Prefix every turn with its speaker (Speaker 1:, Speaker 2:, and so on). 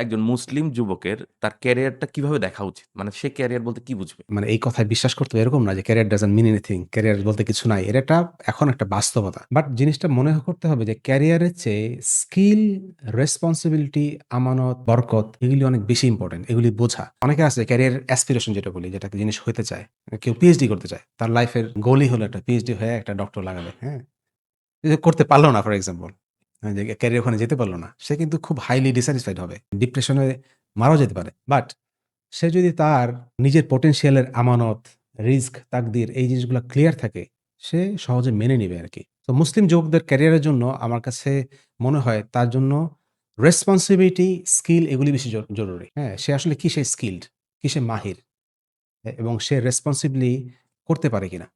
Speaker 1: একজন মুসলিম যুবকের তার ক্যারিয়ারটা কিভাবে দেখা উচিত? মানে সে ক্যারিয়ার বলতে কি বুঝবে?
Speaker 2: মানে এই কথায় বিশ্বাস করতে হবে এরকম না যে career doesn't mean anything. Career বলতে কিছু নাই। এর একটা এখন একটা বাস্তবতা। বাট জিনিসটা মনে করতে হবে যে ক্যারিয়ারের চেয়ে স্কিল, রেসপনসিবিলিটি, আমানত, বরকত এগুলি অনেক বেশি ইম্পোর্টেন্ট। এগুলি বোঝা। অনেকে আছে ক্যারিয়ার অ্যাসপিরেশন যেটা বলি, যেটা একটা জিনিস হইতে চায়। কেউ পিএইচডি করতে চায়। তার লাইফের গোলই হলো একটা পিএইচডি হয়ে একটা ডক্টর লাগাবে। হ্যাঁ? করতে পারল না ফর এক্সাম্পল। যে ক্যারিয়ার ওখানে যেতে পারল না। সে কিন্তু খুব হাইলি ডিস্যাটিসফাইড হবে। ডিপ্রেশনে মারাও যেতে পারে। বাট সে যদি তার নিজের পটেনশিয়াল এর আমানত, রিস্ক, তাকদির এই জিনিসগুলা ক্লিয়ার থাকে, সে সহজে মেনে নিবে আরকি। তো মুসলিম যুবকদের ক্যারিয়ারের জন্য আমার কাছে মনে হয় তার জন্য রেসপনসিবিলিটি, স্কিল এগুলি বেশি জরুরি। হ্যাঁ? সে আসলে কিসে স্কিলড, কিসে মাহির এবং সে রেসপন্সিবলি করতে পারে কিনা।